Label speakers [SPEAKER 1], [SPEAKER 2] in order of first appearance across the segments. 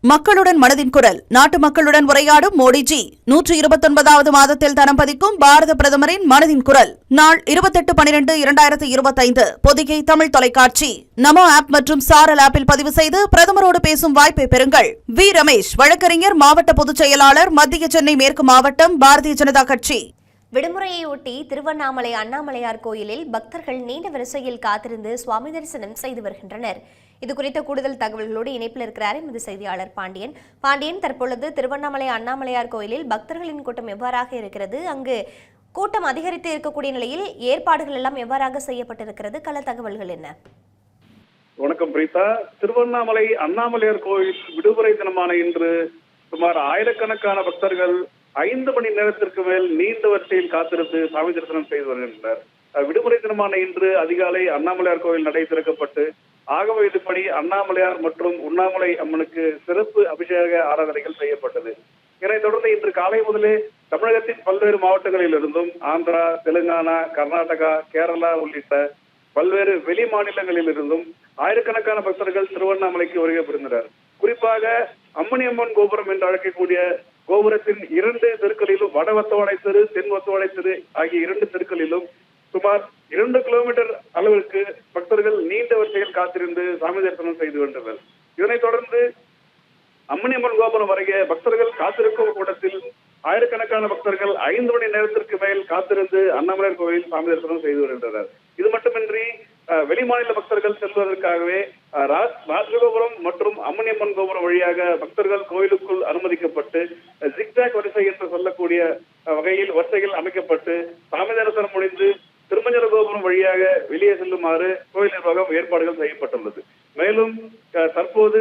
[SPEAKER 1] மக்களுடன் மனதின் குரல். நாட்டு மக்களுடன் உரையாடும் மோடிஜி. 129வது மாதத்தில் தரம் பதிக்கும் பாரத பிரதமரின் மனதின் குரல். நாள் 28/12/2025. பொதிகை தமிழ் தொலைக்காட்சி. நமோ ஆப் மற்றும் சாரல் ஆப்பில் பதிவு செய்து பிரதமரோடு பேசும் வாய்ப்பை பெறுங்கள். வி. ரமேஷ், வழக்கறிஞர், மாவட்ட பொதுச் செயலாளர், மத்திய சென்னை மேற்கு மாவட்டம், பாரதிய ஜனதா கட்சி.
[SPEAKER 2] விடுமுறையொட்டி திருவண்ணாமலை அண்ணாமலையார் கோயிலில் பக்தர்கள் நீண்ட வரிசையில் காத்திருந்து சுவாமி தரிசனம் செய்து வருகின்றனர். இது குறித்த கூடுதல் தகவல்களோடு இணைப்பில் இருக்கிறார் எமது செய்தியாளர் பாண்டியன். தற்பொழுது திருவண்ணாமலை அண்ணாமலையார் கோயிலில் பக்தர்களின் கூட்டம் எவ்வாறாக இருக்கிறது? அங்கு கூட்டம் அதிகரித்து இருக்கக்கூடிய நிலையில் ஏற்பாடுகள் எல்லாம் எவ்வாறாக செய்யப்பட்டிருக்கிறது? கள தகவல்கள் என்ன?
[SPEAKER 3] வணக்கம் பிரீதா. திருவண்ணாமலை அண்ணாமலையார் கோயில் விடுமுறை தினமான இன்று சுமார் ஆயிரக்கணக்கான பக்தர்கள் 5 மணி நேரத்திற்கு மேல் நீண்ட வரிசையில் காத்திருந்து சாமி தரிசனம் செய்து வருகின்றனர். விடுமுறை தினமான இன்று அதிகாலை அண்ணாமலையார் கோயில் நடை திறக்கப்பட்டு ஆகம விதிப்படி அண்ணாமலையார் மற்றும் உண்ணாமலை அம்மனுக்கு சிறப்பு அபிஷேக ஆராதனைகள் செய்யப்பட்டது. இதனைத் தொடர்ந்து இன்று காலை முதலே தமிழகத்தின் பல்வேறு மாவட்டங்களில் இருந்தும் ஆந்திரா, தெலுங்கானா, கர்நாடகா, கேரளா உள்ளிட்ட பல்வேறு வெளி மாநிலங்களில் இருந்தும் ஆயிரக்கணக்கான பக்தர்கள் திருவண்ணாமலைக்கு வருகை புரிந்தனர். குறிப்பாக அம்மணி அம்மன் கோபுரம் என்று அழைக்கக்கூடிய கோபுரத்தின் 2 தெருக்களிலும், வட ஒத்தவாடை தெரு, தென் ஒத்தவாடை தெரு ஆகிய 2 தெருக்களிலும் சுமார் 2 கிலோமீட்டர் அளவிற்கு பக்தர்கள் நீண்ட வரிசையில் காத்திருந்து சாமி தரிசனம் செய்து வந்தனர். இதனைத் தொடர்ந்து அம்மணியம்மன் கோபுரம் வருகிய பக்தர்கள் காத்திருக்கும் கூட்டத்தில் ஆயிரக்கணக்கான பக்தர்கள் 5 மணி நேரத்திற்கு மேல் காத்திருந்து அண்ணாமலையார் கோயில் சாமி தரிசனம் செய்து வருகின்றனர். இது மட்டுமின்றி வெளிமாநில பக்தர்கள் செல்வதற்காகவே ராஜகோபுரம் மற்றும் அம்மணியம்மன் கோபுரம் வழியாக பக்தர்கள் கோயிலுக்குள் அனுமதிக்கப்பட்டு ஜிக்ஜாக் வரிசை என்று சொல்லக்கூடிய வகையில் வரிசைகள் அமைக்கப்பட்டு சாமி தரிசனம் முடிந்து திருமஞ்சன கோபுரம் வழியாக வெளியே செல்லுமாறு கோயில் நிர்வாகம் ஏற்பாடுகள் செய்யப்பட்டுள்ளது. மேலும் தற்போது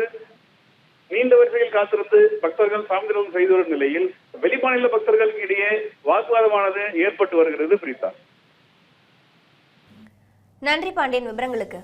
[SPEAKER 3] நீண்ட வரிசையில் காத்திருந்து பக்தர்கள் சாமி தரிசனம் செய்து வரும் நிலையில் வெளிமாநில பக்தர்களுக்கு இடையே வாக்குவாதமானது ஏற்பட்டு வருகிறது. பிரீதா,
[SPEAKER 2] நன்றி பாண்டியன் விவரங்களுக்கு.